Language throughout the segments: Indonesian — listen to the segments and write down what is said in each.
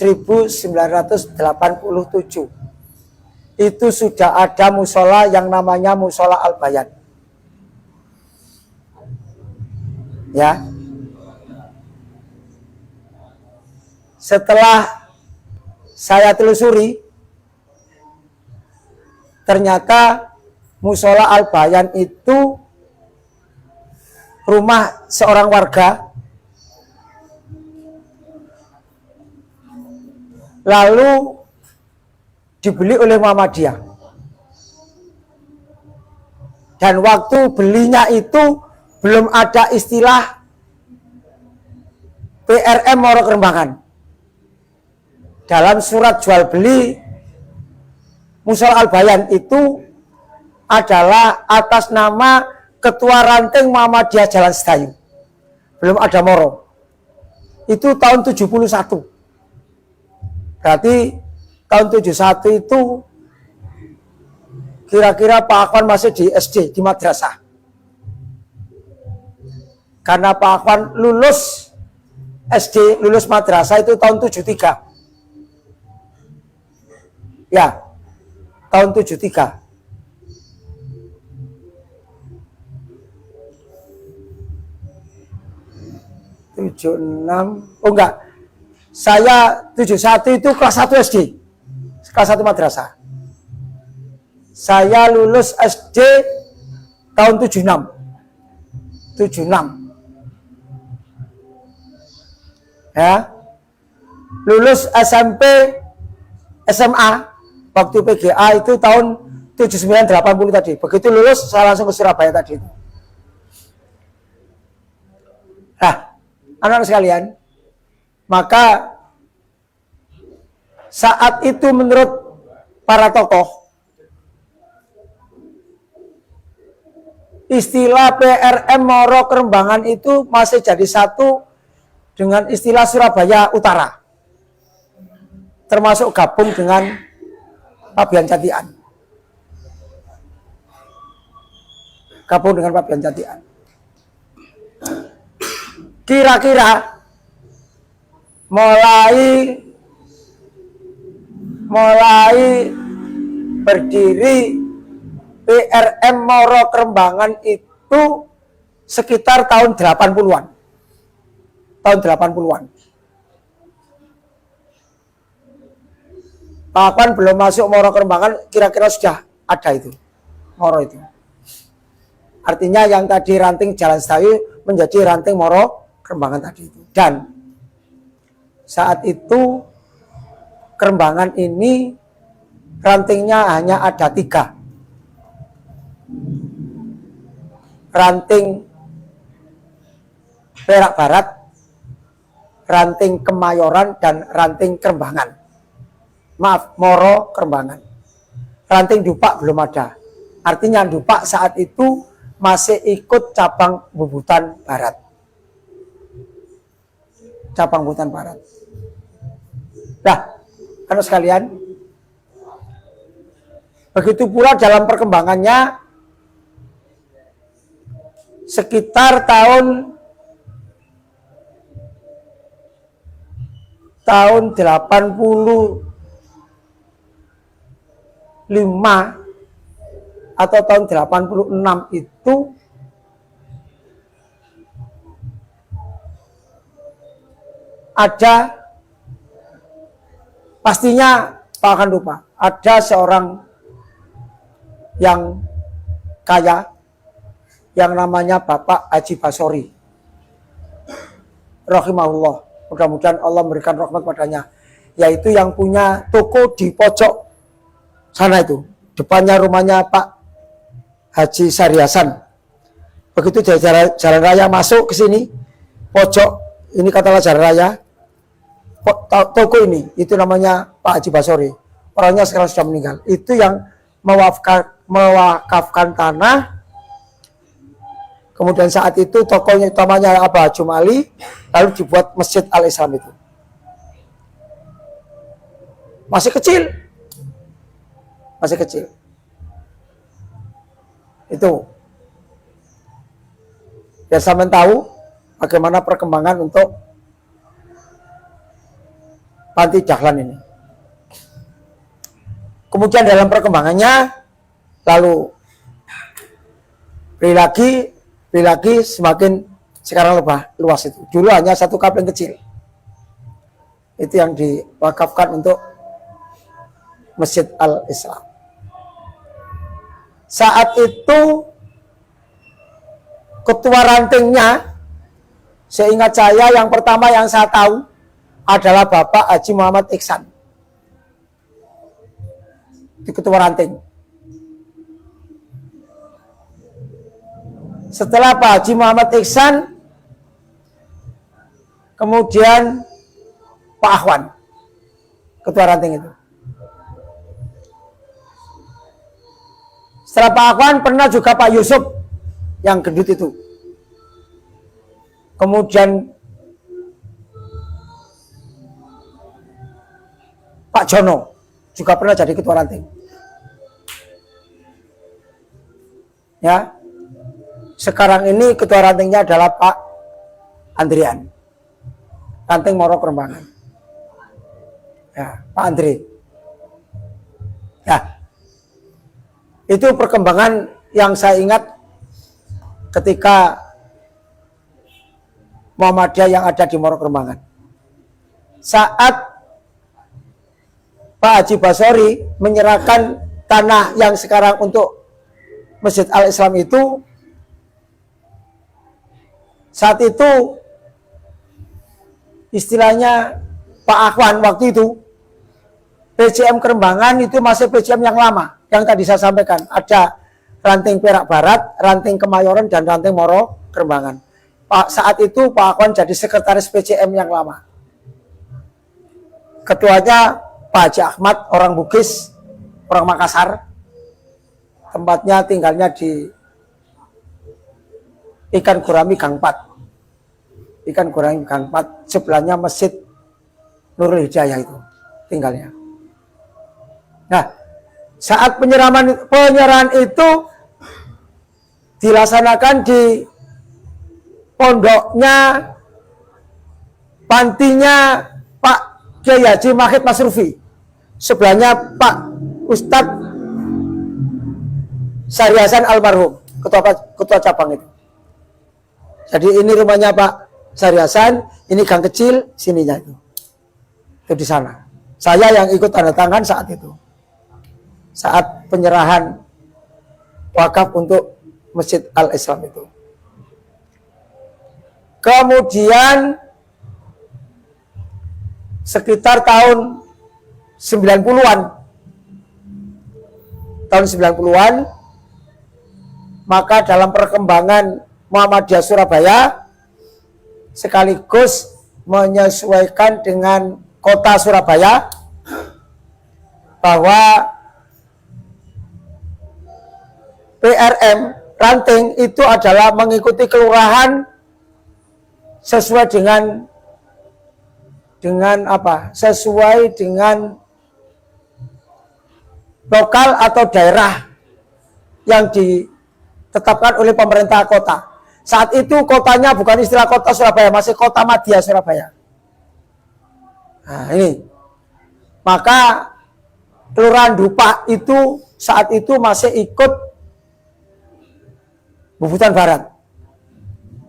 1987 itu sudah ada musola yang namanya musola Al-Bayan. Ya. Setelah saya telusuri, ternyata musola Al-Bayan itu rumah seorang warga, lalu dibeli oleh Muhammadiyah. Dan waktu belinya itu belum ada istilah PRM Moro Kerembangan. Dalam surat jual beli musola Al-Bayan itu adalah atas nama Ketua Ranting Muhammadiyah Jalan Sedayu. Belum ada Moro. Itu tahun 71. Berarti tahun 71 itu kira-kira Pak Akhwan masih di SD, di madrasah. Karena Pak Akhwan lulus SD, lulus madrasah itu tahun 73. Ya, tahun 73. Oh enggak, saya 71 itu kelas 1 SD, kelas 1 madrasah. Saya lulus SD tahun 76. Ya. Lulus SMP SMA waktu PGA itu tahun 79-80 tadi. Begitu lulus saya langsung ke Surabaya tadi. Nah, anak-anak sekalian, maka saat itu menurut para tokoh, istilah PRM Moro Kerembangan itu masih jadi satu dengan istilah Surabaya Utara, termasuk gabung dengan Pabian Catian. Gabung dengan Pabian Catian. Kira-kira mulai berdiri PRM Moro Kerembangan itu sekitar tahun 80-an. Tahun 80-an. Pak Akhwan belum masuk Moro Kerembangan, kira-kira sudah ada itu. Moro itu. Artinya yang tadi ranting Jalan Sedayu menjadi ranting Moro Kerembangan tadi itu. Dan saat itu Kerembangan ini rantingnya hanya ada 3. Ranting Perak Barat, ranting Kemayoran, dan ranting Kerembangan. Maaf, Moro Kerembangan. Ranting Dupak belum ada. Artinya Dupak saat itu masih ikut cabang Bubutan Barat. Cabang Bubutan Barat. Nah, anak sekalian, begitu pula dalam perkembangannya sekitar tahun 85 atau tahun 86 itu ada, pastinya Pak akan lupa, ada seorang yang kaya yang namanya Bapak Haji Basori rahimahullah, mudah-mudahan Allah memberikan rahmat padanya, yaitu yang punya toko di pojok sana itu, depannya rumahnya Pak Haji Sariasan. Begitu dari jalan raya masuk ke sini, pojok ini katalah jalan raya, toko ini itu namanya Pak Haji Basori. Orangnya sekarang sudah meninggal. Itu yang mewakafkan tanah. Kemudian saat itu tokonya utamanya Abah Jumali, lalu dibuat Masjid Al-Islam itu. Masih kecil. Itu. Biar sampean tahu bagaimana perkembangan untuk Panti Dahlan ini. Kemudian dalam perkembangannya lalu beli lagi semakin sekarang lebih luas itu. Dulu hanya satu kapling kecil. Itu yang diwakafkan untuk Masjid Al-Islam. Saat itu ketua rantingnya, seingat saya yang pertama yang saya tahu adalah Bapak Haji Muhammad Iksan. Di ketua ranting. Setelah Pak Haji Muhammad Iksan, kemudian Pak Ahwan, ketua ranting itu. Setelah Pak Ahwan pernah juga Pak Yusuf yang gendut itu. Kemudian Pak Jono juga pernah jadi ketua ranting. Ya. Sekarang ini ketua rantingnya adalah Pak Andrian. Ranting Moro Kerembangan. Ya, Pak Andri. Ya. Itu perkembangan yang saya ingat ketika Muhammadiyah yang ada di Moro Kerembangan. Saat Pak Haji Basori menyerahkan tanah yang sekarang untuk Masjid Al-Islam itu, saat itu istilahnya Pak Ahwan waktu itu PCM Kerembangan itu masih PCM yang lama, yang tadi saya sampaikan. Ada ranting Perak Barat, ranting Kemayoran, dan ranting Moro Kerembangan. Saat itu Pak Ahwan jadi sekretaris PCM yang lama. Ketuanya Pak Haji Ahmad, orang Bugis, orang Makassar. Tempatnya tinggalnya di Ikan Gurami Gang 4. Ikan Gurami Gang 4, sebelahnya Masjid Nurul Hidayah itu tinggalnya. Nah, saat penyerahan itu dilaksanakan di pondoknya, pantinya Pak Kiai Haji Mahid Masrufi. Sebelahnya Pak Ustadz Sariasan almarhum, ketua cabang itu. Jadi ini rumahnya Pak Sariasan, ini gang kecil, sininya itu. Itu di sana. Saya yang ikut tanda tangan saat itu. Saat penyerahan wakaf untuk Masjid Al-Islam itu. Kemudian sekitar tahun 90-an. Tahun 90-an, maka dalam perkembangan Muhammadiyah Surabaya sekaligus menyesuaikan dengan kota Surabaya bahwa PRM ranting itu adalah mengikuti kelurahan sesuai dengan apa? Sesuai dengan lokal atau daerah yang ditetapkan oleh pemerintah kota. Saat itu kotanya bukan istilah kota Surabaya, masih kota Madya Surabaya. Nah, ini. Maka Kelurahan Dupa itu saat itu masih ikut Bubutan Barat.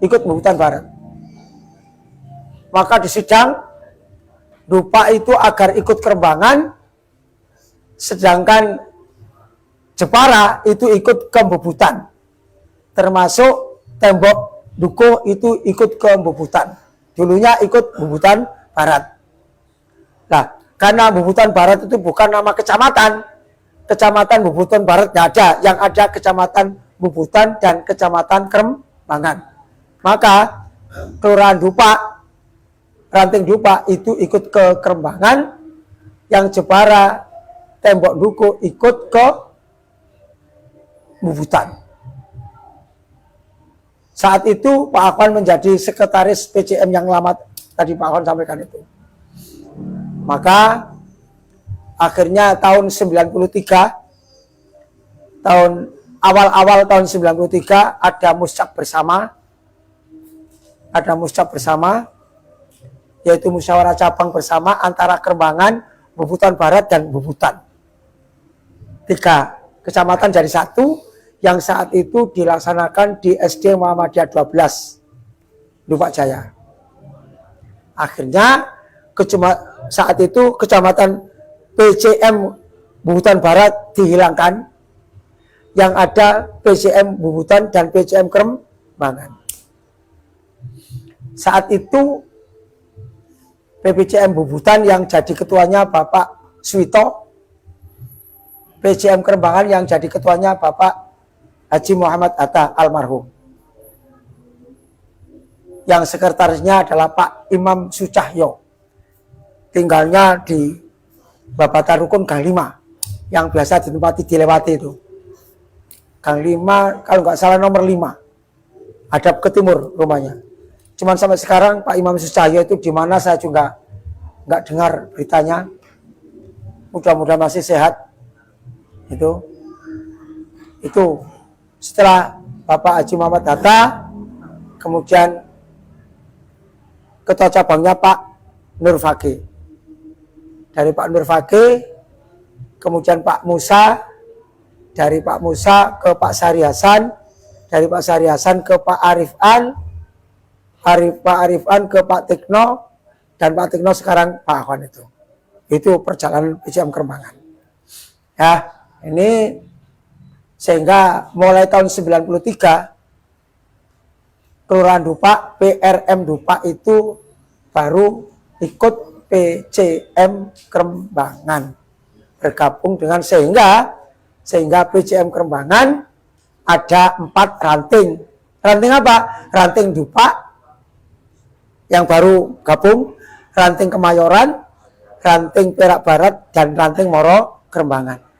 Ikut Bubutan Barat. Maka disidang Dupa itu agar ikut Kerembangan, sedangkan Jepara itu ikut ke Bubutan. Termasuk Tembok Dukuh itu ikut ke Bubutan. Dulunya ikut Bubutan Barat. Nah, karena Bubutan Barat itu bukan nama kecamatan. Kecamatan Bubutan Barat tidak ada. Yang ada Kecamatan Bubutan dan Kecamatan Kerembangan. Maka Kelurahan Dupa, Ranting Dupa itu ikut ke Kerembangan. Yang Jepara, Tembok Dukuh ikut ke Bubutan. Saat itu Pak Ahwan menjadi sekretaris PCM yang lama tadi Pak Ahwan sampaikan itu. Maka akhirnya tahun 93, awal tahun 93 ada muscap bersama. yaitu musyawarah cabang bersama antara Kerembangan, Bubutan Barat, dan Bubutan. 3 kecamatan jadi 1 yang saat itu dilaksanakan di SD Muhammadiyah 12 Lupak Jaya. Akhirnya saat itu kecamatan PCM Bubutan Barat dihilangkan, yang ada PCM Bubutan dan PCM Kerembangan. Saat itu PPCM Bubutan yang jadi ketuanya Bapak Suwito, PCM Kerembangan yang jadi ketuanya Bapak Haji Muhammad Hatta almarhum. Yang sekretarisnya adalah Pak Imam Sucahyo, tinggalnya di Babatan Rukun Gang 5, yang biasa ditempati dilewati itu. Gang 5, kalau nggak salah nomor 5, hadap ke timur rumahnya. Cuman sampai sekarang Pak Imam Sucahyo itu di mana saya juga nggak dengar beritanya. Mudah-mudahan masih sehat. Itu setelah Bapak Haji Muhammad Hatta, kemudian ketua cabangnya Pak Nur Fakih. Dari Pak Nur Fakih, kemudian Pak Musa, dari Pak Musa ke Pak Sari Hasan, dari Pak Sari Hasan ke Pak Arifan, Pak Arifan ke Pak Tikno, dan Pak Tikno sekarang Pak Ahwan. Itu perjalanan PCM Kerembangan. Ya, ini sehingga mulai tahun 93 Kelurahan Dupak, PRM Dupak itu baru ikut PCM Kerembangan, bergabung dengan sehingga PCM Kerembangan ada 4 ranting. Ranting apa? Ranting Dupak yang baru gabung, ranting Kemayoran, ranting Perak Barat, dan ranting Moro Kerembangan.